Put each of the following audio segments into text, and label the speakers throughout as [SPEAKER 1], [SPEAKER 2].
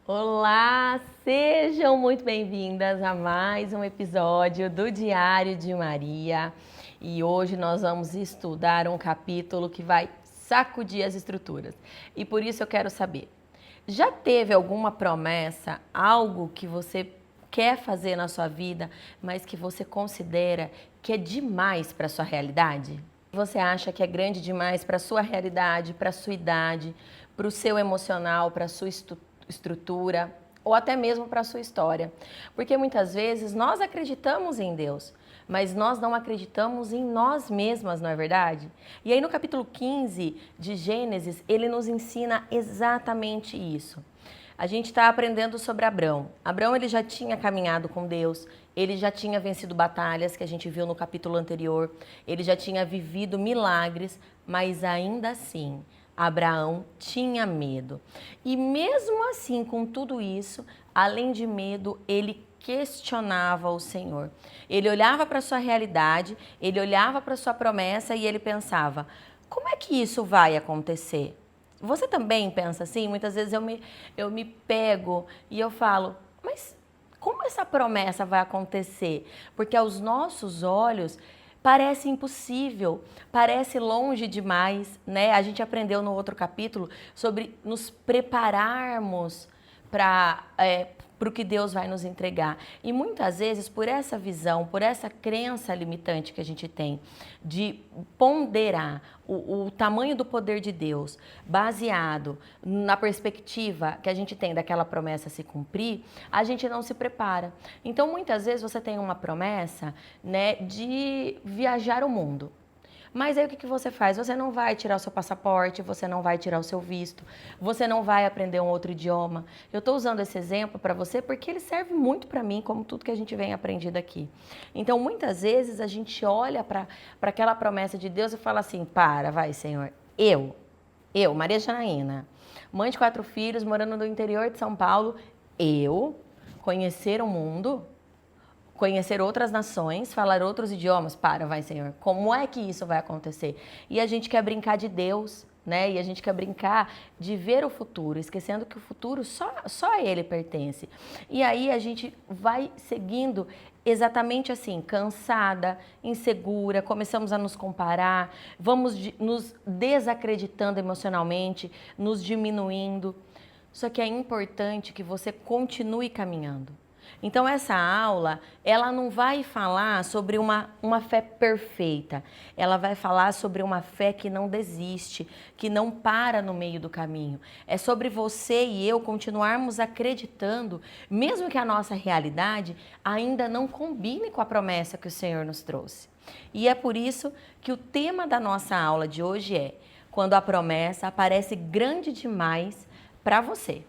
[SPEAKER 1] Olá, sejam muito bem-vindas a mais um episódio do Diário de Maria. E hoje nós vamos estudar um capítulo que vai sacudir as estruturas. E por isso eu quero saber, já teve alguma promessa, algo que você quer fazer na sua vida, mas que você considera que é demais para a sua realidade? Você acha que é grande demais para a sua realidade, para a sua idade, para o seu emocional, para a sua estrutura ou até mesmo para a sua história? Porque muitas vezes nós acreditamos em Deus, mas nós não acreditamos em nós mesmas, não é verdade? E aí no capítulo 15 de Gênesis, ele nos ensina exatamente isso. A gente está aprendendo sobre Abrão. Abrão, ele já tinha caminhado com Deus, ele já tinha vencido batalhas, que a gente viu no capítulo anterior, ele já tinha vivido milagres, mas ainda assim, Abraão tinha medo. E mesmo assim, com tudo isso, além de medo, ele questionava o Senhor. Ele olhava para a sua realidade, ele olhava para a sua promessa e ele pensava: como é que isso vai acontecer? Você também pensa assim? Muitas vezes eu me pego e eu falo, mas como essa promessa vai acontecer? Porque aos nossos olhos parece impossível, parece longe demais, né? A gente aprendeu no outro capítulo sobre nos prepararmos para o que Deus vai nos entregar. E muitas vezes, por essa visão, por essa crença limitante que a gente tem de ponderar o tamanho do poder de Deus, baseado na perspectiva que a gente tem daquela promessa se cumprir, a gente não se prepara. Então, muitas vezes você tem uma promessa, né, de viajar o mundo. Mas aí o que você faz? Você não vai tirar o seu passaporte, você não vai tirar o seu visto, você não vai aprender um outro idioma. Eu estou usando esse exemplo para você porque ele serve muito para mim, como tudo que a gente vem aprendido aqui. Então, muitas vezes a gente olha para aquela promessa de Deus e fala assim: vai, Senhor, Maria Janaína, mãe de 4 filhos, morando no interior de São Paulo, eu conhecer o mundo, conhecer outras nações, falar outros idiomas. Vai, Senhor, como é que isso vai acontecer? E a gente quer brincar de Deus, né? E a gente quer brincar de ver o futuro, esquecendo que o futuro só a Ele pertence. E aí a gente vai seguindo exatamente assim, cansada, insegura, começamos a nos comparar, vamos nos desacreditando emocionalmente, nos diminuindo. Só que é importante que você continue caminhando. Então essa aula, ela não vai falar sobre uma fé perfeita, ela vai falar sobre uma fé que não desiste, que não para no meio do caminho. É sobre você e eu continuarmos acreditando, mesmo que a nossa realidade ainda não combine com a promessa que o Senhor nos trouxe. E é por isso que o tema da nossa aula de hoje é: quando a promessa parece grande demais para você.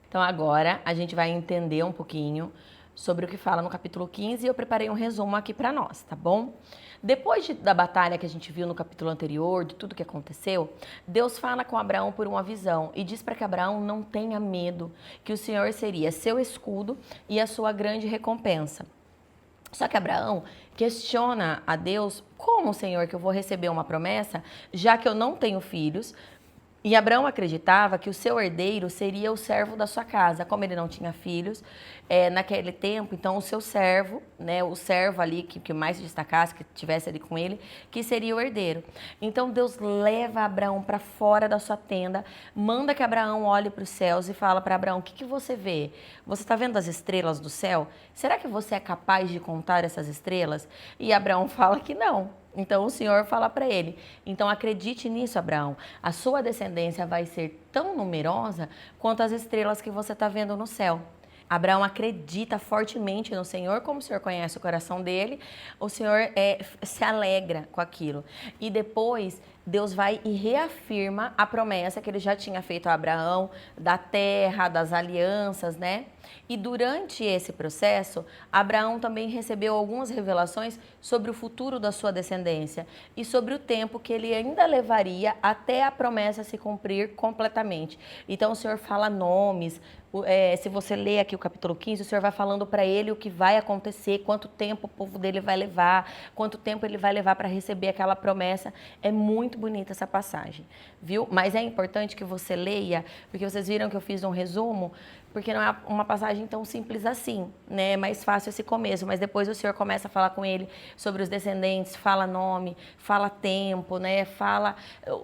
[SPEAKER 1] Então agora a gente vai entender um pouquinho sobre o que fala no capítulo 15 e eu preparei um resumo aqui para nós, tá bom? Depois da batalha que a gente viu no capítulo anterior, de tudo que aconteceu, Deus fala com Abraão por uma visão e diz para que Abraão não tenha medo, que o Senhor seria seu escudo e a sua grande recompensa. Só que Abraão questiona a Deus: como, Senhor, que eu vou receber uma promessa, já que eu não tenho filhos? E Abraão acreditava que o seu herdeiro seria o servo da sua casa. Como ele não tinha filhos, naquele tempo, então o seu servo, né, o servo ali que mais se destacasse, que estivesse ali com ele, que seria o herdeiro. Então Deus leva Abraão para fora da sua tenda, manda que Abraão olhe para os céus e fala para Abraão: o que você vê? Você está vendo as estrelas do céu? Será que você é capaz de contar essas estrelas? E Abraão fala que não. Então o Senhor fala para ele: então acredite nisso, Abraão, a sua descendência vai ser tão numerosa quanto as estrelas que você está vendo no céu. Abraão acredita fortemente no Senhor, como o Senhor conhece o coração dele, o Senhor se alegra com aquilo. E depois Deus vai e reafirma a promessa que ele já tinha feito a Abraão, da terra, das alianças, né? E durante esse processo, Abraão também recebeu algumas revelações sobre o futuro da sua descendência e sobre o tempo que ele ainda levaria até a promessa se cumprir completamente. Então o Senhor fala nomes, se você ler aqui o capítulo 15, o Senhor vai falando para ele o que vai acontecer, quanto tempo o povo dele vai levar, quanto tempo ele vai levar para receber aquela promessa. É muito muito bonita essa passagem, viu? Mas é importante que você leia, porque vocês viram que eu fiz um resumo, porque não é uma passagem tão simples assim, né? É mais fácil esse começo, mas depois o Senhor começa a falar com ele sobre os descendentes, fala nome, fala tempo, né?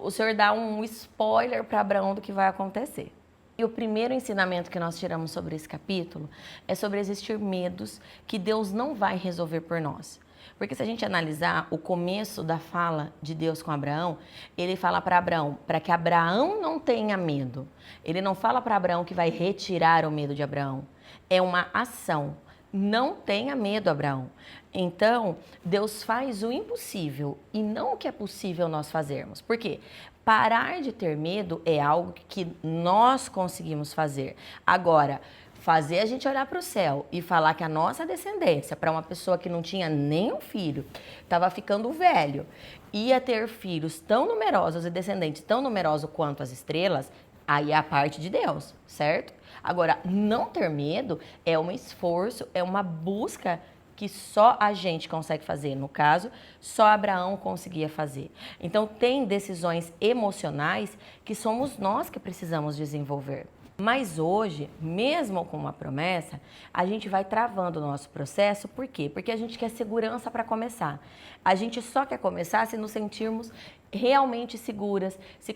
[SPEAKER 1] O Senhor dá um spoiler para Abraão do que vai acontecer. E o primeiro ensinamento que nós tiramos sobre esse capítulo é sobre existir medos que Deus não vai resolver por nós. Porque se a gente analisar o começo da fala de Deus com Abraão, ele fala para Abraão, para que Abraão não tenha medo. Ele não fala para Abraão que vai retirar o medo de Abraão. É uma ação. Não tenha medo, Abraão. Então, Deus faz o impossível e não o que é possível nós fazermos. Por quê? Parar de ter medo é algo que nós conseguimos fazer. Agora, fazer a gente olhar para o céu e falar que a nossa descendência, para uma pessoa que não tinha nenhum filho, estava ficando velho, ia ter filhos tão numerosos e descendentes tão numerosos quanto as estrelas, aí é a parte de Deus, certo? Agora, não ter medo é um esforço, é uma busca que só a gente consegue fazer. No caso, só Abraão conseguia fazer. Então, tem decisões emocionais que somos nós que precisamos desenvolver. Mas hoje, mesmo com uma promessa, a gente vai travando o nosso processo. Por quê? Porque a gente quer segurança para começar. A gente só quer começar se nos sentirmos realmente seguras, se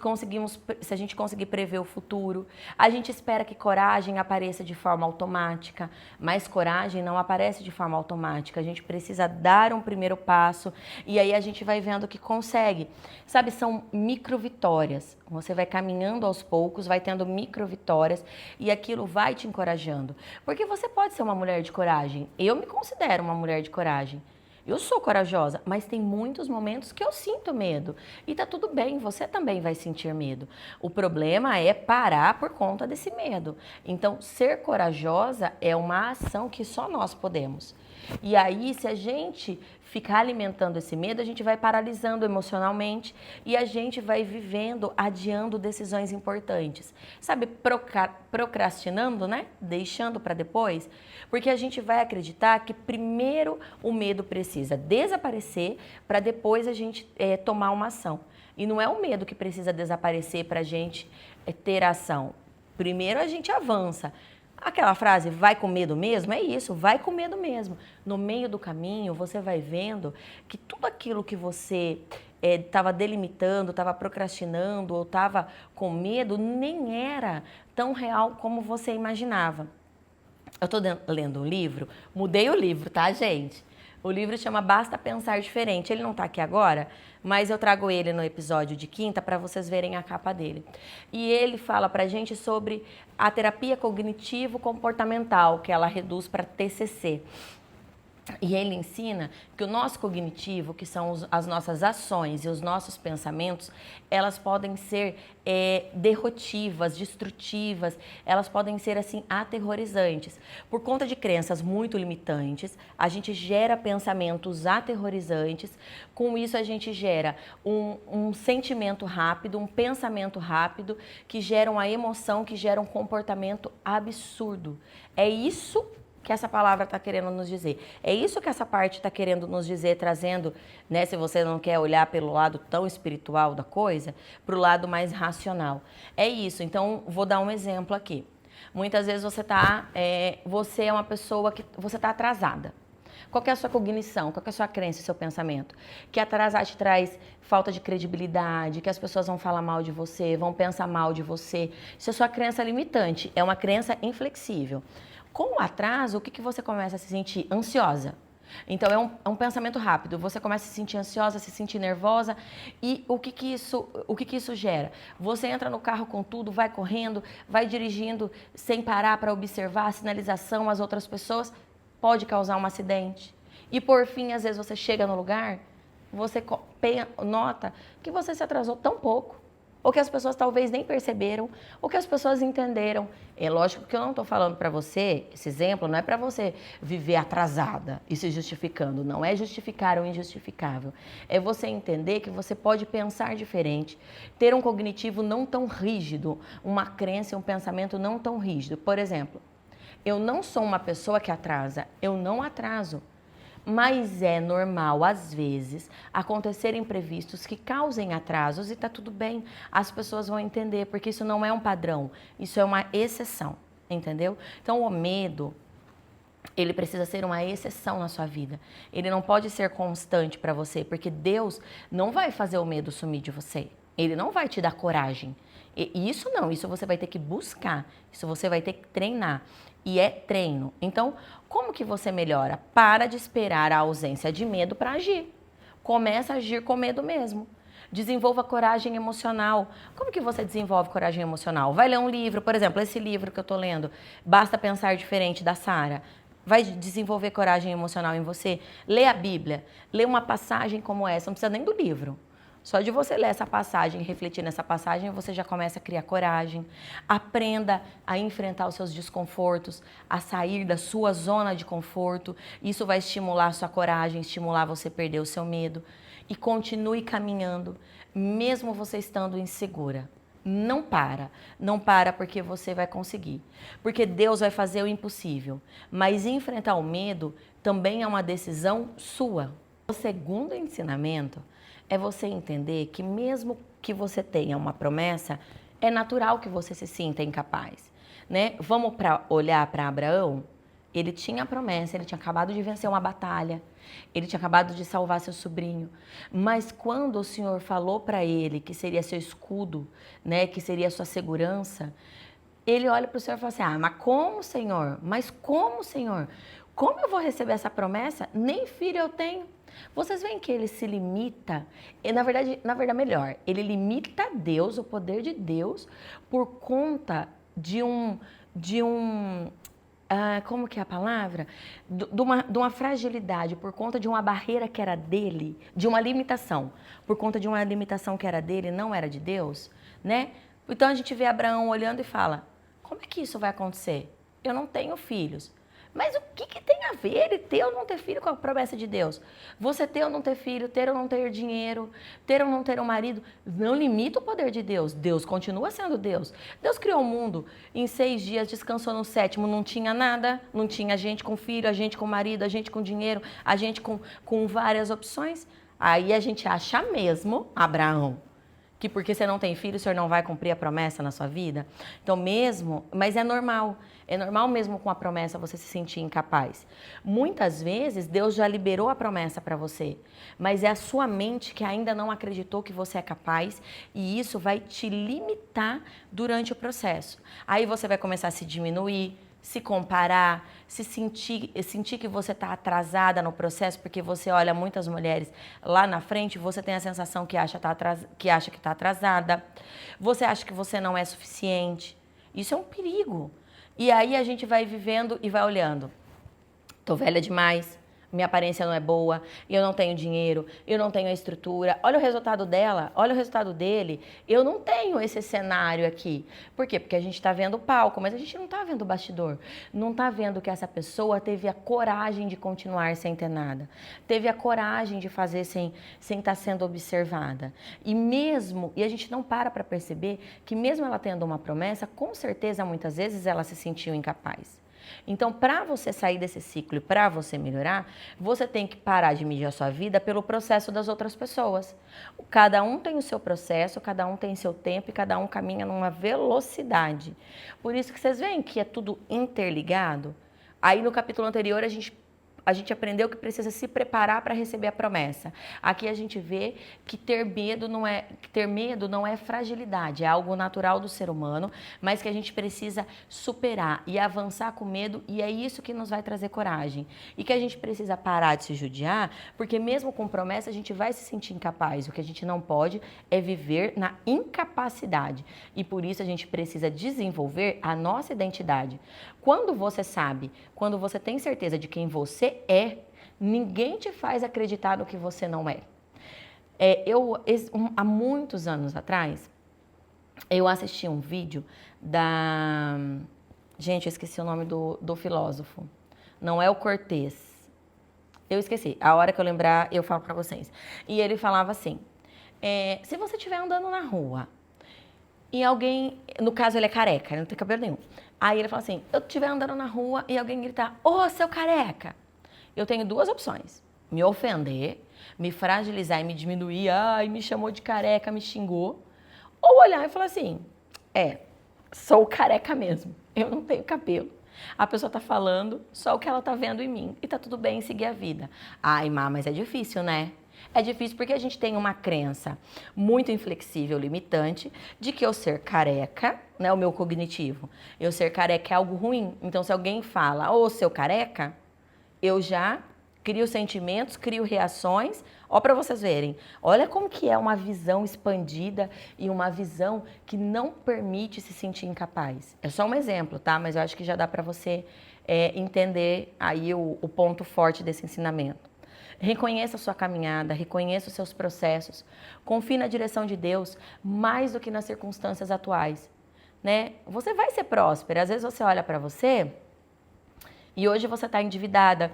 [SPEAKER 1] a gente conseguir prever o futuro. A gente espera que coragem apareça de forma automática, mas coragem não aparece de forma automática. A gente precisa dar um primeiro passo e aí a gente vai vendo que consegue. Sabe, são micro vitórias. Você vai caminhando aos poucos, vai tendo micro vitórias e aquilo vai te encorajando. Porque você pode ser uma mulher de coragem. Eu me considero uma mulher de coragem. Eu sou corajosa, mas tem muitos momentos que eu sinto medo. E tá tudo bem, você também vai sentir medo. O problema é parar por conta desse medo. Então, ser corajosa é uma ação que só nós podemos. E aí, se a gente ficar alimentando esse medo, a gente vai paralisando emocionalmente e a gente vai vivendo, adiando decisões importantes. Sabe, procrastinando, né? Deixando para depois. Porque a gente vai acreditar que primeiro o medo precisa desaparecer para depois a gente tomar uma ação. E não é o medo que precisa desaparecer para a gente ter ação. Primeiro a gente avança. Aquela frase, vai com medo mesmo? É isso, vai com medo mesmo. No meio do caminho, você vai vendo que tudo aquilo que você estava delimitando, estava procrastinando ou estava com medo, nem era tão real como você imaginava. Eu estou lendo um livro, mudei o livro, tá, gente? O livro chama Basta Pensar Diferente. Ele não está aqui agora, mas eu trago ele no episódio de quinta para vocês verem a capa dele. E ele fala para a gente sobre a terapia cognitivo-comportamental, que ela reduz para TCC. E ele ensina que o nosso cognitivo, que são as nossas ações e os nossos pensamentos, elas podem ser derrotivas, destrutivas, elas podem ser assim aterrorizantes. Por conta de crenças muito limitantes, a gente gera pensamentos aterrorizantes, com isso a gente gera um sentimento rápido, um pensamento rápido, que gera uma emoção, que gera um comportamento absurdo. É isso que essa palavra está querendo nos dizer. É isso que essa parte está querendo nos dizer, trazendo, né, se você não quer olhar pelo lado tão espiritual da coisa, para o lado mais racional. É isso. Então, vou dar um exemplo aqui. Muitas vezes você é uma pessoa que você está atrasada. Qual que é a sua cognição? Qual que é a sua crença, seu pensamento? Que atrasar te traz falta de credibilidade, que as pessoas vão falar mal de você, vão pensar mal de você. Isso é sua crença limitante, é uma crença inflexível. Com o atraso, o que você começa a se sentir? Ansiosa. Então, é um pensamento rápido. Você começa a se sentir ansiosa, se sentir nervosa. E o que isso gera? Você entra no carro com tudo, vai correndo, vai dirigindo sem parar para observar a sinalização, as outras pessoas. Pode causar um acidente. E, por fim, às vezes você chega no lugar, você nota que você se atrasou tão pouco. Ou que as pessoas talvez nem perceberam, ou que as pessoas entenderam. É lógico que eu não estou falando para você, esse exemplo não é para você viver atrasada e se justificando, não é justificar o injustificável. É você entender que você pode pensar diferente, ter um cognitivo não tão rígido, uma crença e um pensamento não tão rígido. Por exemplo, eu não sou uma pessoa que atrasa, eu não atraso. Mas é normal, às vezes, acontecer imprevistos que causem atrasos e tá tudo bem. As pessoas vão entender, porque isso não é um padrão, isso é uma exceção, entendeu? Então, o medo, ele precisa ser uma exceção na sua vida. Ele não pode ser constante para você, porque Deus não vai fazer o medo sumir de você. Ele não vai te dar coragem. E isso não, isso você vai ter que buscar, isso você vai ter que treinar. E é treino. Então, como que você melhora? Para de esperar a ausência de medo para agir. Começa a agir com medo mesmo. Desenvolva coragem emocional. Como que você desenvolve coragem emocional? Vai ler um livro, por exemplo, esse livro que eu tô lendo, Basta Pensar Diferente, da Sara. Vai desenvolver coragem emocional em você. Lê a Bíblia. Lê uma passagem como essa, não precisa nem do livro. Só de você ler essa passagem, refletir nessa passagem, você já começa a criar coragem. Aprenda a enfrentar os seus desconfortos, a sair da sua zona de conforto. Isso vai estimular a sua coragem, estimular você a perder o seu medo. E continue caminhando, mesmo você estando insegura. Não para porque você vai conseguir. Porque Deus vai fazer o impossível. Mas enfrentar o medo também é uma decisão sua. O segundo ensinamento é você entender que mesmo que você tenha uma promessa, é natural que você se sinta incapaz, né? Vamos olhar para Abraão? Ele tinha a promessa, ele tinha acabado de vencer uma batalha, ele tinha acabado de salvar seu sobrinho. Mas quando o Senhor falou para ele que seria seu escudo, né, que seria sua segurança, ele olha para o Senhor e fala assim: ah, mas como, Senhor? Mas como, Senhor? Como eu vou receber essa promessa? Nem filho eu tenho. Vocês veem que ele se limita, e na verdade melhor, ele limita Deus, o poder de Deus, por conta de como que é a palavra? De uma fragilidade, por conta de uma barreira que era dele, de uma limitação, por conta de uma limitação que era dele, não era de Deus, né? Então a gente vê Abraão olhando e fala: como é que isso vai acontecer? Eu não tenho filhos. Mas o que tem a ver ele ter ou não ter filho com a promessa de Deus? Você ter ou não ter filho, ter ou não ter dinheiro, ter ou não ter um marido, não limita o poder de Deus. Deus continua sendo Deus. Deus criou o mundo em 6 dias, descansou no 7º, não tinha nada, não tinha gente com filho, a gente com marido, a gente com dinheiro, a gente com várias opções. Aí a gente acha mesmo, Abraão, que porque você não tem filho, o Senhor não vai cumprir a promessa na sua vida? Então mesmo, mas é normal mesmo com a promessa você se sentir incapaz. Muitas vezes Deus já liberou a promessa para você, mas é a sua mente que ainda não acreditou que você é capaz e isso vai te limitar durante o processo. Aí você vai começar a se diminuir, se comparar, se sentir que você está atrasada no processo, porque você olha muitas mulheres lá na frente, você tem a sensação que acha que está atrasada, você acha que você não é suficiente. Isso é um perigo. E aí a gente vai vivendo e vai olhando. Tô velha demais, minha aparência não é boa, eu não tenho dinheiro, eu não tenho a estrutura. Olha o resultado dela, olha o resultado dele. Eu não tenho esse cenário aqui. Por quê? Porque a gente está vendo o palco, mas a gente não está vendo o bastidor. Não está vendo que essa pessoa teve a coragem de continuar sem ter nada. Teve a coragem de fazer sem estar sendo observada. E a gente não para perceber que mesmo ela tendo uma promessa, com certeza, muitas vezes, ela se sentiu incapaz. Então, para você sair desse ciclo e para você melhorar, você tem que parar de medir a sua vida pelo processo das outras pessoas. Cada um tem o seu processo, cada um tem seu tempo e cada um caminha numa velocidade. Por isso que vocês veem que é tudo interligado. Aí no capítulo anterior a gente aprendeu que precisa se preparar para receber a promessa. Aqui a gente vê que ter medo não é fragilidade, é algo natural do ser humano, mas que a gente precisa superar e avançar com medo, e é isso que nos vai trazer coragem. E que a gente precisa parar de se judiar, porque mesmo com promessa a gente vai se sentir incapaz. O que a gente não pode é viver na incapacidade. E por isso a gente precisa desenvolver a nossa identidade. Quando você sabe, quando você tem certeza de quem você é, ninguém te faz acreditar no que você não é. Há muitos anos atrás, eu assisti um vídeo da... Gente, eu esqueci o nome do filósofo. Não é o Cortez. Eu esqueci. A hora que eu lembrar, eu falo pra vocês. E ele falava assim, se você estiver andando na rua e alguém... No caso, ele é careca, ele não tem cabelo nenhum. Aí ele fala assim, eu estiver andando na rua e alguém gritar, ô, seu careca. eu tenho duas opções. Me ofender, me fragilizar e me diminuir, ai, me chamou de careca, me xingou. Ou olhar e falar assim, sou careca mesmo, eu não tenho cabelo. A pessoa tá falando só o que ela tá vendo em mim e tá tudo bem seguir a vida. Ai, Má, mas é difícil, né? É difícil porque a gente tem uma crença muito inflexível, limitante, de que eu ser careca, né, o meu cognitivo, eu ser careca é algo ruim. Então, se alguém fala, ô, seu careca, eu já crio sentimentos, crio reações. Ó, para vocês verem, olha como que é uma visão expandida e uma visão que não permite se sentir incapaz. É só um exemplo, tá? Mas eu acho que já dá para você entender aí o ponto forte desse ensinamento. Reconheça a sua caminhada, reconheça os seus processos, confie na direção de Deus mais do que nas circunstâncias atuais, né? Você vai ser próspera. Às vezes você olha para você e hoje você está endividada,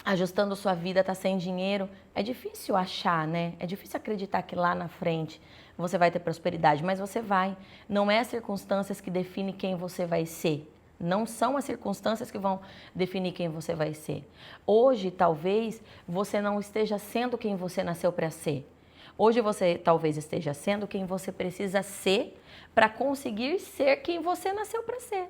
[SPEAKER 1] ajustando sua vida, está sem dinheiro. É difícil achar, né? É difícil acreditar que lá na frente você vai ter prosperidade, mas você vai. Não é as circunstâncias que definem quem você vai ser. Não são as circunstâncias que vão definir quem você vai ser. Hoje, talvez, você não esteja sendo quem você nasceu para ser. Hoje você talvez esteja sendo quem você precisa ser para conseguir ser quem você nasceu para ser.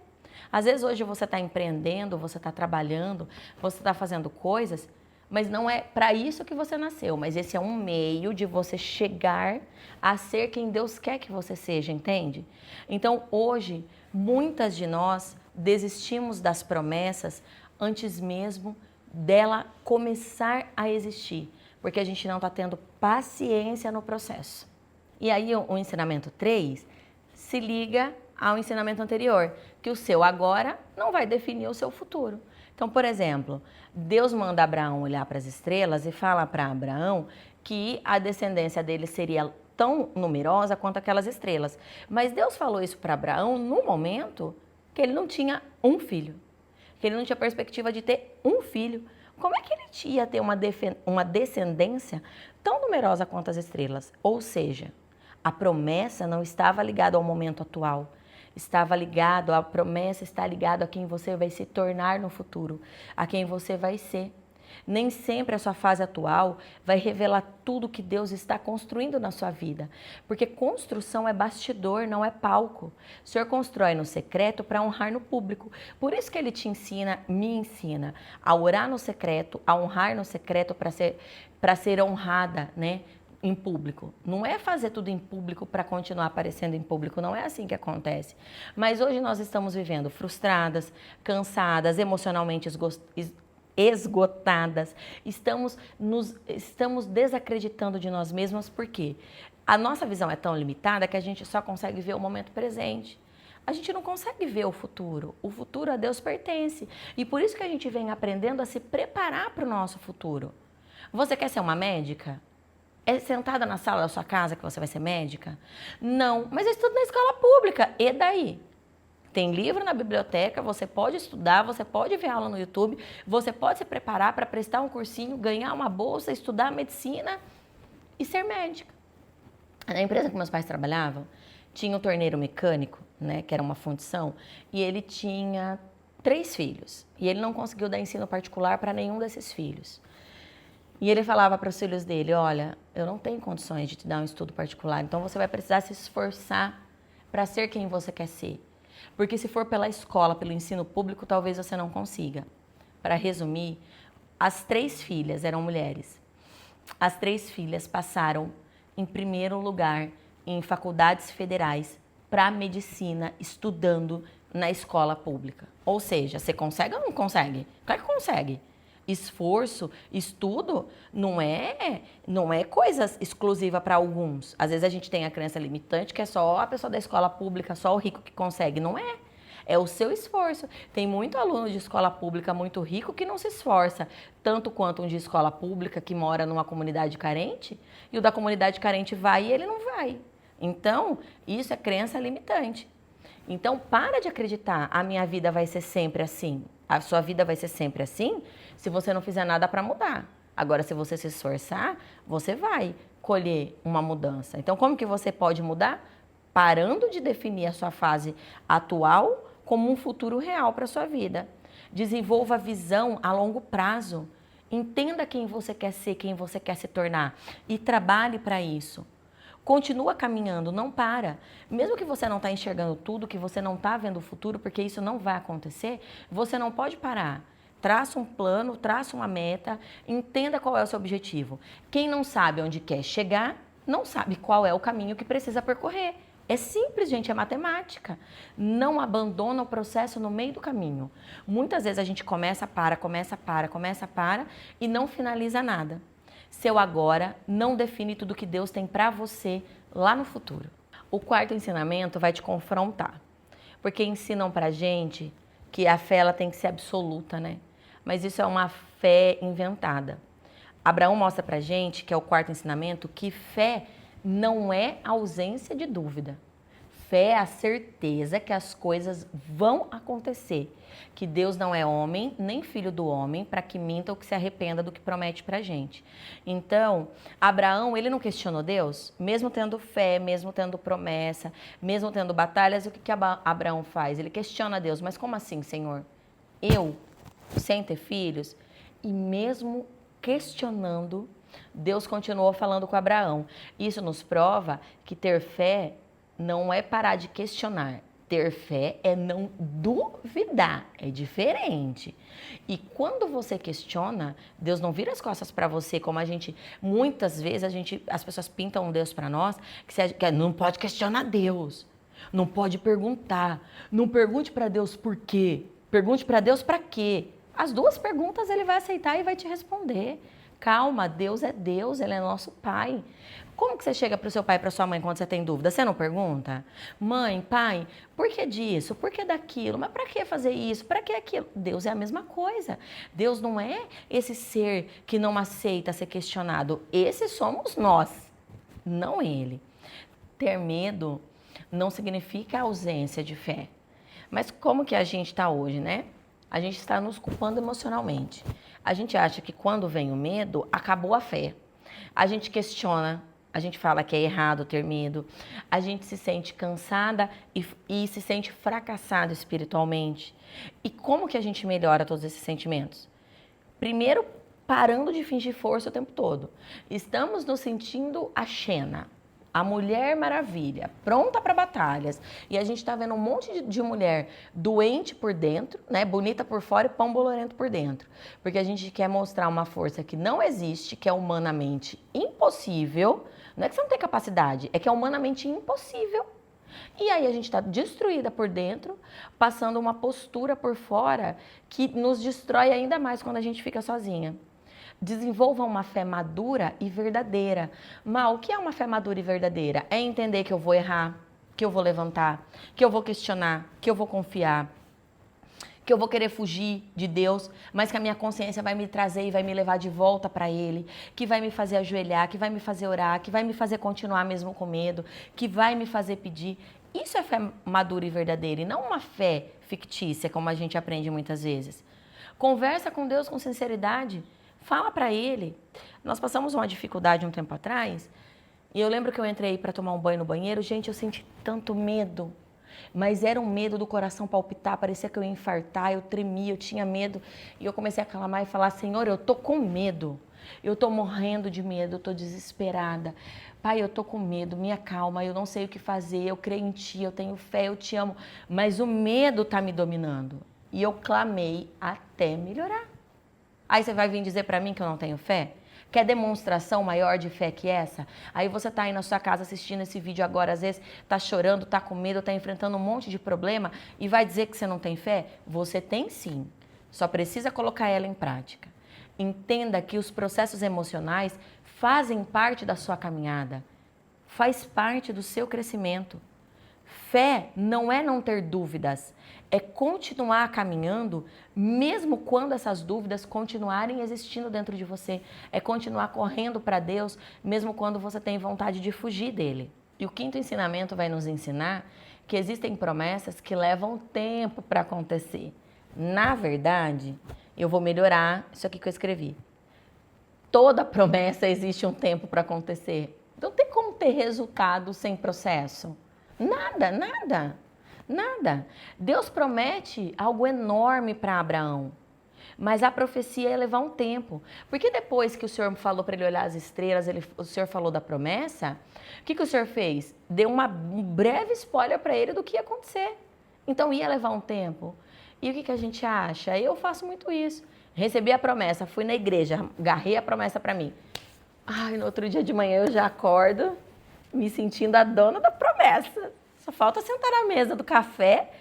[SPEAKER 1] Às vezes hoje você está empreendendo, você está trabalhando, você está fazendo coisas, mas não é para isso que você nasceu, mas esse é um meio de você chegar a ser quem Deus quer que você seja, entende? Então hoje, muitas de nós desistimos das promessas antes mesmo dela começar a existir, porque a gente não está tendo paciência no processo. E aí o ensinamento 3 se liga ao ensinamento anterior, que o seu agora não vai definir o seu futuro. Então, por exemplo, Deus manda Abraão olhar para as estrelas e fala para Abraão que a descendência dele seria tão numerosa quanto aquelas estrelas. Mas Deus falou isso para Abraão no momento que ele não tinha um filho, que ele não tinha perspectiva de ter um filho. Como é que ele ia ter uma descendência tão numerosa quanto as estrelas? Ou seja, a promessa não estava ligada ao momento atual, a promessa está ligada a quem você vai se tornar no futuro, a quem você vai ser. Nem sempre a sua fase atual vai revelar tudo que Deus está construindo na sua vida, porque construção é bastidor, não é palco. O Senhor constrói no secreto para honrar no público. Por isso que Ele te ensina, me ensina a orar no secreto, a honrar no secreto para ser honrada, né? Em público. Não é fazer tudo em público para continuar aparecendo em público, não é assim que acontece. Mas hoje nós estamos vivendo frustradas, cansadas, emocionalmente esgotadas, estamos desacreditando de nós mesmas, porque a nossa visão é tão limitada que a gente só consegue ver o momento presente. A gente não consegue ver o futuro a Deus pertence, e por isso que a gente vem aprendendo a se preparar para o nosso futuro. Você quer ser uma médica? É sentada na sala da sua casa que você vai ser médica? Não, mas eu estudo na escola pública, e daí? Tem livro na biblioteca, você pode estudar, você pode ver aula no YouTube, você pode se preparar para prestar um cursinho, ganhar uma bolsa, estudar medicina e ser médica. Na empresa que meus pais trabalhavam, tinha um torneiro mecânico, né, que era uma fundição, e ele tinha 3 filhos. E ele não conseguiu dar ensino particular para nenhum desses filhos. E ele falava para os filhos dele, olha, eu não tenho condições de te dar um estudo particular, então você vai precisar se esforçar para ser quem você quer ser. Porque se for pela escola, pelo ensino público, talvez você não consiga. Para resumir, as 3 filhas eram mulheres. As 3 filhas passaram em primeiro lugar em faculdades federais para medicina, estudando na escola pública. Ou seja, você consegue ou não consegue? Claro que consegue. Esforço, estudo, não é coisa exclusiva para alguns. Às vezes a gente tem a crença limitante que é só a pessoa da escola pública, só o rico que consegue. Não é. É o seu esforço. Tem muito aluno de escola pública muito rico que não se esforça, tanto quanto um de escola pública que mora numa comunidade carente, e o da comunidade carente vai e ele não vai. Então, isso é crença limitante. Então, para de acreditar, a minha vida vai ser sempre assim. A sua vida vai ser sempre assim se você não fizer nada para mudar. Agora, se você se esforçar, você vai colher uma mudança. Então, como que você pode mudar? Parando de definir a sua fase atual como um futuro real para a sua vida. Desenvolva a visão a longo prazo. Entenda quem você quer ser, quem você quer se tornar e trabalhe para isso. Continua caminhando, não para. Mesmo que você não está enxergando tudo, que você não está vendo o futuro, porque isso não vai acontecer, você não pode parar. Traça um plano, traça uma meta, entenda qual é o seu objetivo. Quem não sabe onde quer chegar, não sabe qual é o caminho que precisa percorrer. É simples, gente, é matemática. Não abandona o processo no meio do caminho. Muitas vezes a gente começa e não finaliza nada. Seu agora não define tudo que Deus tem para você lá no futuro. O quarto ensinamento vai te confrontar, porque ensinam pra gente que a fé ela tem que ser absoluta, né? Mas isso é uma fé inventada. Abraão mostra pra gente, que é o quarto ensinamento, que fé não é ausência de dúvida. Fé é a certeza que as coisas vão acontecer, que Deus não é homem, nem filho do homem, para que minta ou que se arrependa do que promete pra gente. Então, Abraão, ele não questionou Deus, mesmo tendo fé, mesmo tendo promessa, mesmo tendo batalhas, o que Abraão faz? Ele questiona Deus, mas como assim, Senhor? Eu, sem ter filhos? E mesmo questionando, Deus continuou falando com Abraão. Isso nos prova que ter fé não é parar de questionar. Ter fé é não duvidar, é diferente. E quando você questiona, Deus não vira as costas para você, como muitas vezes as pessoas pintam um Deus para nós, que não pode questionar Deus, não pode perguntar, não pergunte para Deus por quê, pergunte para Deus para quê. As duas perguntas ele vai aceitar e vai te responder. Calma, Deus é Deus, Ele é nosso Pai. Como que você chega para o seu pai e para sua mãe quando você tem dúvida? Você não pergunta? Mãe, pai, por que disso? Por que daquilo? Mas para que fazer isso? Para que aquilo? Deus é a mesma coisa. Deus não é esse ser que não aceita ser questionado. Esse somos nós, não Ele. Ter medo não significa ausência de fé. Mas como que a gente está hoje, né? A gente está nos culpando emocionalmente. A gente acha que quando vem o medo, acabou a fé. A gente questiona, a gente fala que é errado ter medo. A gente se sente cansada e se sente fracassada espiritualmente. E como que a gente melhora todos esses sentimentos? Primeiro, parando de fingir força o tempo todo. Estamos nos sentindo a Xena, a Mulher Maravilha, pronta para batalhas. E a gente está vendo um monte de mulher doente por dentro, né? Bonita por fora e pão bolorento por dentro. Porque a gente quer mostrar uma força que não existe, que é humanamente impossível. Não é que você não tem capacidade, é que é humanamente impossível. E aí a gente está destruída por dentro, passando uma postura por fora que nos destrói ainda mais quando a gente fica sozinha. Desenvolva uma fé madura e verdadeira. Mas o que é uma fé madura e verdadeira? É entender que eu vou errar, que eu vou levantar, que eu vou questionar, que eu vou confiar, que eu vou querer fugir de Deus, mas que a minha consciência vai me trazer e vai me levar de volta para Ele, que vai me fazer ajoelhar, que vai me fazer orar, que vai me fazer continuar mesmo com medo, que vai me fazer pedir. Isso é fé madura e verdadeira e não uma fé fictícia, como a gente aprende muitas vezes. Conversa com Deus com sinceridade. Fala para Ele. Nós passamos uma dificuldade um tempo atrás e eu lembro que eu entrei para tomar um banho no banheiro. Gente, eu senti tanto medo, mas era um medo do coração palpitar, parecia que eu ia infartar, eu tremia, eu tinha medo. E eu comecei a clamar e falar, Senhor, eu tô com medo, eu tô morrendo de medo, eu tô desesperada. Pai, eu tô com medo, me acalma, eu não sei o que fazer, eu creio em Ti, eu tenho fé, eu Te amo, mas o medo tá me dominando. E eu clamei até melhorar. Aí você vai vir dizer para mim que eu não tenho fé? Quer demonstração maior de fé que essa? Aí você tá aí na sua casa assistindo esse vídeo agora, às vezes tá chorando, tá com medo, tá enfrentando um monte de problema e vai dizer que você não tem fé? Você tem sim, só precisa colocar ela em prática. Entenda que os processos emocionais fazem parte da sua caminhada, faz parte do seu crescimento. Fé não é não ter dúvidas, é continuar caminhando mesmo quando essas dúvidas continuarem existindo dentro de você. É continuar correndo para Deus mesmo quando você tem vontade de fugir dele. E o quinto ensinamento vai nos ensinar que existem promessas que levam tempo para acontecer. Na verdade, eu vou melhorar isso aqui que eu escrevi. Toda promessa existe um tempo para acontecer. Não tem como ter resultado sem processo. Nada, nada. Nada. Deus promete algo enorme para Abraão. Mas a profecia ia levar um tempo. Porque depois que o Senhor falou para ele olhar as estrelas, o Senhor falou da promessa, o que o Senhor fez? Deu um breve spoiler para ele do que ia acontecer. Então ia levar um tempo. E o que a gente acha? Eu faço muito isso. Recebi a promessa, fui na igreja, agarrei a promessa para mim. Ai, no outro dia de manhã eu já acordo me sentindo a dona da promessa. Só falta sentar na mesa do café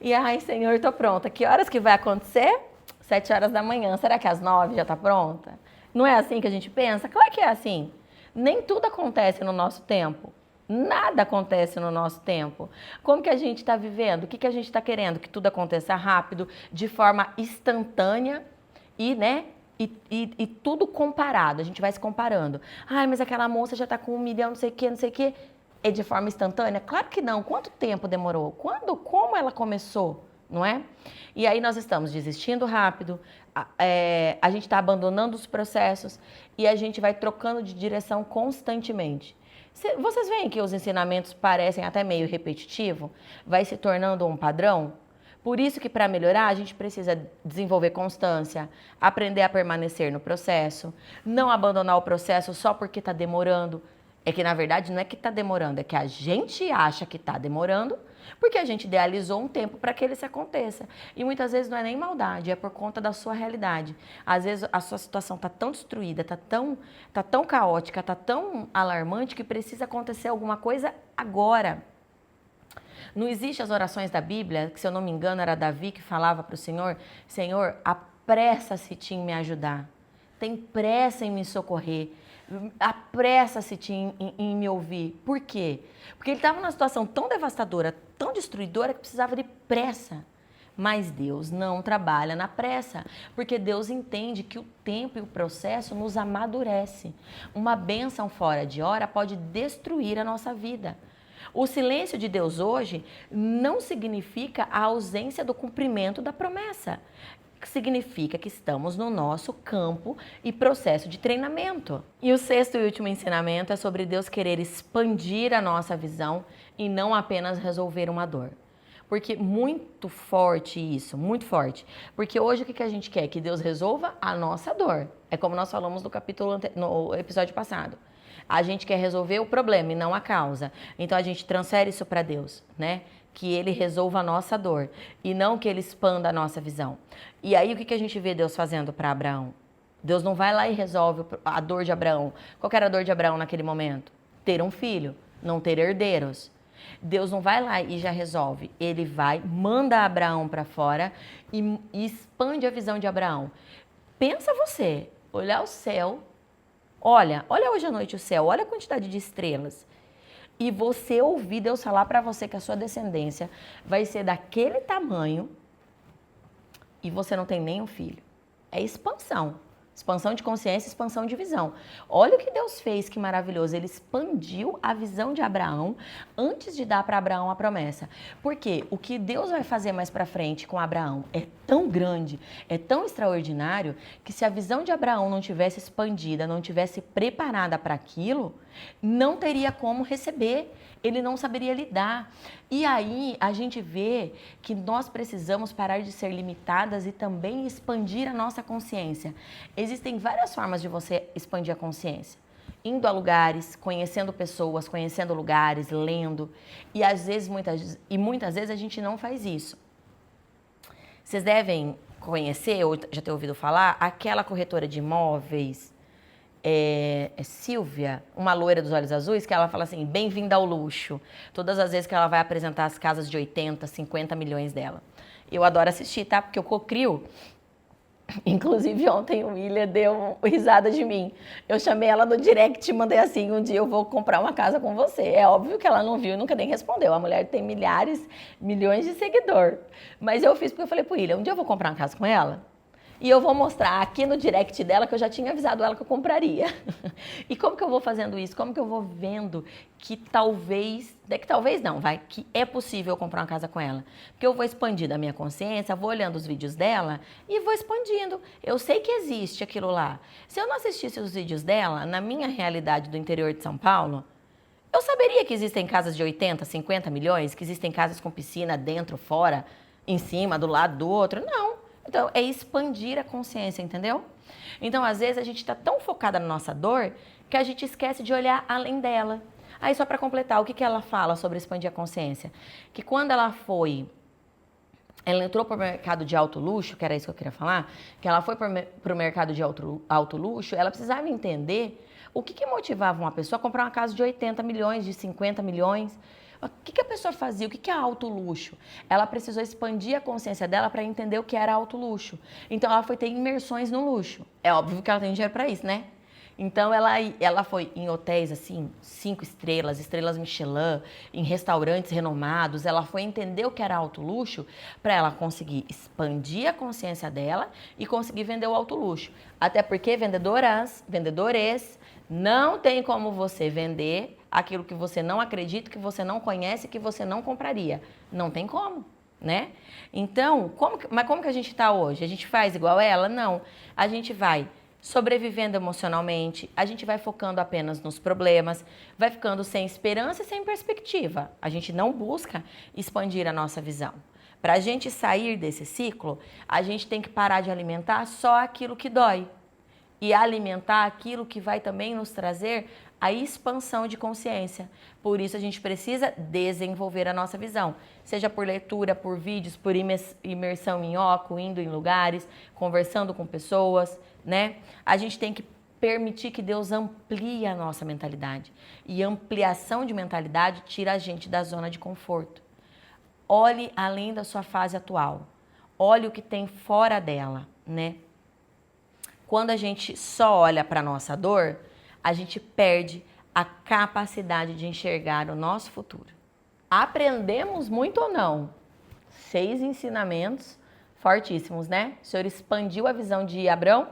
[SPEAKER 1] e, ai, Senhor, tô pronta. Que horas que vai acontecer? 7 horas da manhã. Será que às 9 já tá pronta? Não é assim que a gente pensa? Claro que é assim. Nem tudo acontece no nosso tempo. Nada acontece no nosso tempo. Como que a gente está vivendo? O que a gente está querendo? Que tudo aconteça rápido, de forma instantânea e, né? E tudo comparado, a gente vai se comparando. Ai, mas aquela moça já está com 1 milhão, não sei o quê, não sei o quê. É de forma instantânea? Claro que não. Quanto tempo demorou? Como ela começou? Não é? E aí nós estamos desistindo rápido, a gente está abandonando os processos e a gente vai trocando de direção constantemente. Vocês veem que os ensinamentos parecem até meio repetitivo? Vai se tornando um padrão? Por isso que para melhorar a gente precisa desenvolver constância, aprender a permanecer no processo, não abandonar o processo só porque está demorando. É que na verdade não é que está demorando, é que a gente acha que está demorando porque a gente idealizou um tempo para que ele se aconteça. E muitas vezes não é nem maldade, é por conta da sua realidade. Às vezes a sua situação está tão destruída, está tão caótica, está tão alarmante que precisa acontecer alguma coisa agora. Não existe as orações da Bíblia, que se eu não me engano era Davi que falava para o Senhor, Senhor, apressa-se em me ajudar, tem pressa em me socorrer, apressa-se em me ouvir. Por quê? Porque ele estava numa situação tão devastadora, tão destruidora, que precisava de pressa. Mas Deus não trabalha na pressa, porque Deus entende que o tempo e o processo nos amadurece. Uma bênção fora de hora pode destruir a nossa vida. O silêncio de Deus hoje não significa a ausência do cumprimento da promessa. Significa que estamos no nosso campo e processo de treinamento. E o sexto e último ensinamento é sobre Deus querer expandir a nossa visão e não apenas resolver uma dor. Porque muito forte isso, muito forte. Porque hoje o que a gente quer? Que Deus resolva a nossa dor. É como nós falamos no episódio passado. A gente quer resolver o problema e não a causa. Então a gente transfere isso para Deus, né? Que Ele resolva a nossa dor e não que Ele expanda a nossa visão. E aí o que a gente vê Deus fazendo para Abraão? Deus não vai lá e resolve a dor de Abraão. Qual que era a dor de Abraão naquele momento? Ter um filho, não ter herdeiros. Deus não vai lá e já resolve. Ele vai, manda Abraão para fora e expande a visão de Abraão. Pensa você, olhar o céu, olha hoje à noite o céu, olha a quantidade de estrelas. E você ouvir Deus falar para você que a sua descendência vai ser daquele tamanho e você não tem nenhum filho. É expansão. Expansão de consciência, expansão de visão. Olha o que Deus fez, que maravilhoso. Ele expandiu a visão de Abraão antes de dar para Abraão a promessa. Porque o que Deus vai fazer mais para frente com Abraão é tão grande, é tão extraordinário, que se a visão de Abraão não tivesse expandida, não tivesse preparada para aquilo, não teria como receber. Ele não saberia lidar. E aí a gente vê que nós precisamos parar de ser limitadas e também expandir a nossa consciência. Existem várias formas de você expandir a consciência. Indo a lugares, conhecendo pessoas, conhecendo lugares, lendo. E às vezes, muitas vezes a gente não faz isso. Vocês devem conhecer, ou já ter ouvido falar, aquela corretora de imóveis, Silvia, uma loira dos olhos azuis, que ela fala assim, bem-vinda ao luxo. Todas as vezes que ela vai apresentar as casas de 80, 50 milhões dela. Eu adoro assistir, tá? Porque eu cocrio. Inclusive ontem o William deu risada de mim. Eu chamei ela no direct e mandei assim, um dia eu vou comprar uma casa com você. É óbvio que ela não viu e nunca nem respondeu. A mulher tem milhões de seguidor. Mas eu fiz porque eu falei pro William, um dia eu vou comprar uma casa com ela. E eu vou mostrar aqui no direct dela que eu já tinha avisado ela que eu compraria. E como que eu vou fazendo isso? Como que eu vou vendo que que é possível eu comprar uma casa com ela? Porque eu vou expandindo a minha consciência, vou olhando os vídeos dela e vou expandindo. Eu sei que existe aquilo lá. Se eu não assistisse os vídeos dela, na minha realidade do interior de São Paulo, Eu saberia que existem casas de 80, 50 milhões, que existem casas com piscina dentro, fora, em cima, do lado do outro? Não. Então, é expandir a consciência, entendeu? Então, às vezes, a gente está tão focada na nossa dor que a gente esquece de olhar além dela. Aí, só para completar, o que ela fala sobre expandir a consciência? Que quando ela entrou para o mercado de alto luxo, que era isso que eu queria falar, que ela foi para o mercado de alto luxo, ela precisava entender o que motivava uma pessoa a comprar uma casa de 80 milhões, de 50 milhões. O que a pessoa fazia? O que é alto luxo? Ela precisou expandir a consciência dela para entender o que era alto luxo. Então, ela foi ter imersões no luxo. É óbvio que ela tem dinheiro para isso, né? Então, ela foi em hotéis, assim, 5 estrelas, estrelas Michelin, em restaurantes renomados. Ela foi entender o que era alto luxo para ela conseguir expandir a consciência dela e conseguir vender o alto luxo. Até porque vendedores, não tem como você vender aquilo que você não acredita, que você não conhece, que você não compraria. Não tem como, né? Então, mas como que a gente está hoje? A gente faz igual ela? Não. A gente vai sobrevivendo emocionalmente, a gente vai focando apenas nos problemas, vai ficando sem esperança e sem perspectiva. A gente não busca expandir a nossa visão. Para a gente sair desse ciclo, a gente tem que parar de alimentar só aquilo que dói e alimentar aquilo que vai também nos trazer a expansão de consciência. Por isso a gente precisa desenvolver a nossa visão, seja por leitura, por vídeos, por imersão em óculos, indo em lugares, conversando com pessoas, né? A gente tem que permitir que Deus amplie a nossa mentalidade. E ampliação de mentalidade tira a gente da zona de conforto. Olhe além da sua fase atual. Olhe o que tem fora dela, né? Quando a gente só olha para a nossa dor, a gente perde a capacidade de enxergar o nosso futuro. Aprendemos muito ou não? 6 ensinamentos fortíssimos, né? O Senhor expandiu a visão de Abrão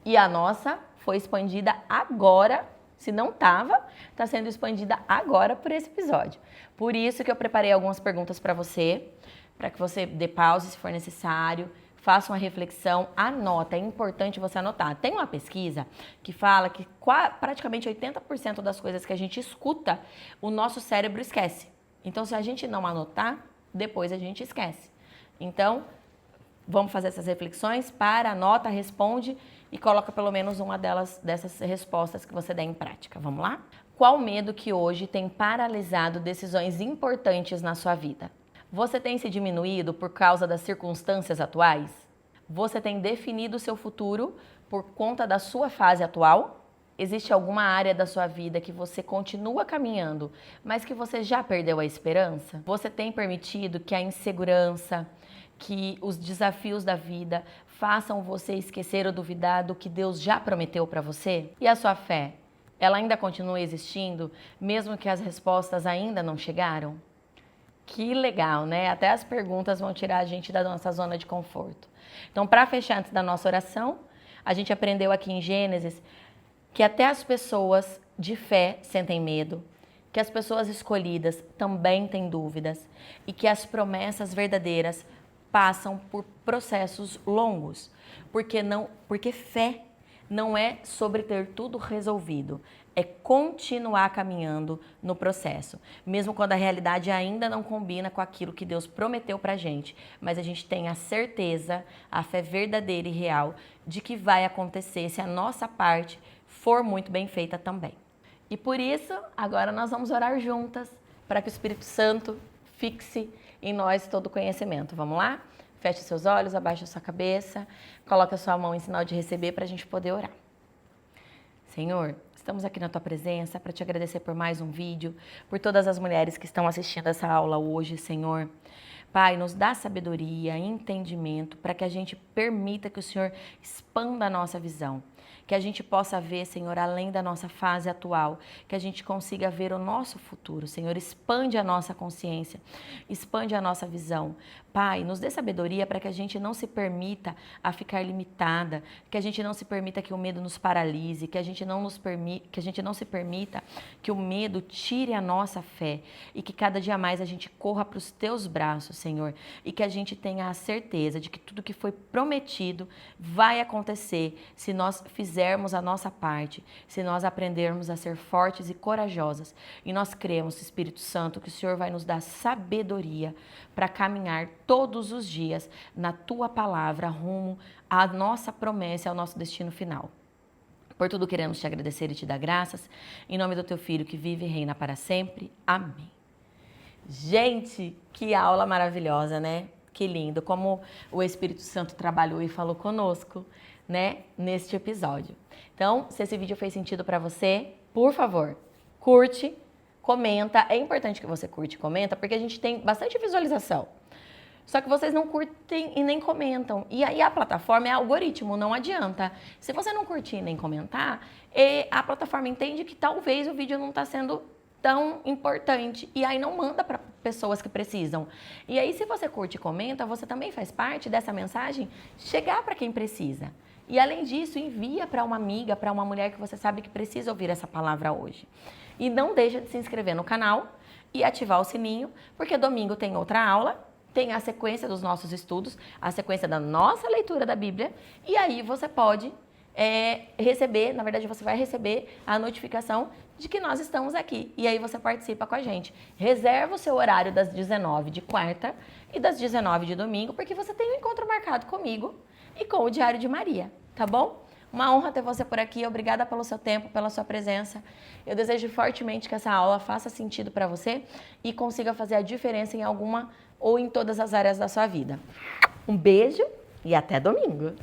[SPEAKER 1] e a nossa foi expandida agora. Se não estava, está sendo expandida agora por esse episódio. Por isso que eu preparei algumas perguntas para você, para que você dê pause se for necessário, faça uma reflexão, anota, é importante você anotar. Tem uma pesquisa que fala que praticamente 80% das coisas que a gente escuta, o nosso cérebro esquece. Então, se a gente não anotar, depois a gente esquece. Então, vamos fazer essas reflexões, anota, responde e coloca pelo menos uma dessas respostas que você der em prática. Vamos lá? Qual medo que hoje tem paralisado decisões importantes na sua vida? Você tem se diminuído por causa das circunstâncias atuais? Você tem definido o seu futuro por conta da sua fase atual? Existe alguma área da sua vida que você continua caminhando, mas que você já perdeu a esperança? Você tem permitido que a insegurança, que os desafios da vida façam você esquecer ou duvidar do que Deus já prometeu para você? E a sua fé? Ela ainda continua existindo, mesmo que as respostas ainda não chegaram? Que legal, né? Até as perguntas vão tirar a gente da nossa zona de conforto. Então, para fechar antes da nossa oração, a gente aprendeu aqui em Gênesis que até as pessoas de fé sentem medo, que as pessoas escolhidas também têm dúvidas e que as promessas verdadeiras passam por processos longos, porque fé não é sobre ter tudo resolvido, é continuar caminhando no processo, mesmo quando a realidade ainda não combina com aquilo que Deus prometeu pra gente, mas a gente tem a certeza, a fé verdadeira e real de que vai acontecer se a nossa parte for muito bem feita também. E por isso, agora nós vamos orar juntas para que o Espírito Santo fixe em nós todo o conhecimento. Vamos lá? Feche seus olhos, abaixe a sua cabeça, coloque a sua mão em sinal de receber para a gente poder orar. Senhor, estamos aqui na Tua presença para Te agradecer por mais um vídeo, por todas as mulheres que estão assistindo essa aula hoje, Senhor. Pai, nos dá sabedoria, entendimento, para que a gente permita que o Senhor expanda a nossa visão. Que a gente possa ver, Senhor, além da nossa fase atual, que a gente consiga ver o nosso futuro, Senhor, expande a nossa consciência, expande a nossa visão. Pai, nos dê sabedoria para que a gente não se permita a ficar limitada, que a gente não se permita que o medo nos paralise, que a gente não se permita que o medo tire a nossa fé e que cada dia mais a gente corra para os Teus braços, Senhor, e que a gente tenha a certeza de que tudo que foi prometido vai acontecer se nós fizermos a nossa parte, se nós aprendermos a ser fortes e corajosas, e nós cremos, Espírito Santo, que o Senhor vai nos dar sabedoria para caminhar todos os dias na Tua palavra rumo à nossa promessa, ao nosso destino final. Por tudo queremos te agradecer e te dar graças, em nome do Teu Filho que vive e reina para sempre. Amém. Gente, que aula maravilhosa, né? Que lindo, como o Espírito Santo trabalhou e falou conosco, né, neste episódio. Então, se esse vídeo fez sentido para você, por favor, curte, comenta. É importante que você curte e comenta, porque a gente tem bastante visualização. Só que vocês não curtem e nem comentam. E aí a plataforma é algoritmo, não adianta. Se você não curtir nem comentar, a plataforma entende que talvez o vídeo não está sendo tão importante e aí não manda para pessoas que precisam. E aí se você curte e comenta, você também faz parte dessa mensagem chegar para quem precisa. E além disso, envia para uma amiga, para uma mulher que você sabe que precisa ouvir essa palavra hoje. E não deixa de se inscrever no canal e ativar o sininho, porque domingo tem outra aula, tem a sequência dos nossos estudos, a sequência da nossa leitura da Bíblia, e aí você pode receber, na verdade você vai receber a notificação de que nós estamos aqui. E aí você participa com a gente. Reserva o seu horário das 19 de quarta e das 19 de domingo, porque você tem um encontro marcado comigo e com o Diário de Maria, tá bom? Uma honra ter você por aqui. Obrigada pelo seu tempo, pela sua presença. Eu desejo fortemente que essa aula faça sentido para você e consiga fazer a diferença em alguma ou em todas as áreas da sua vida. Um beijo e até domingo!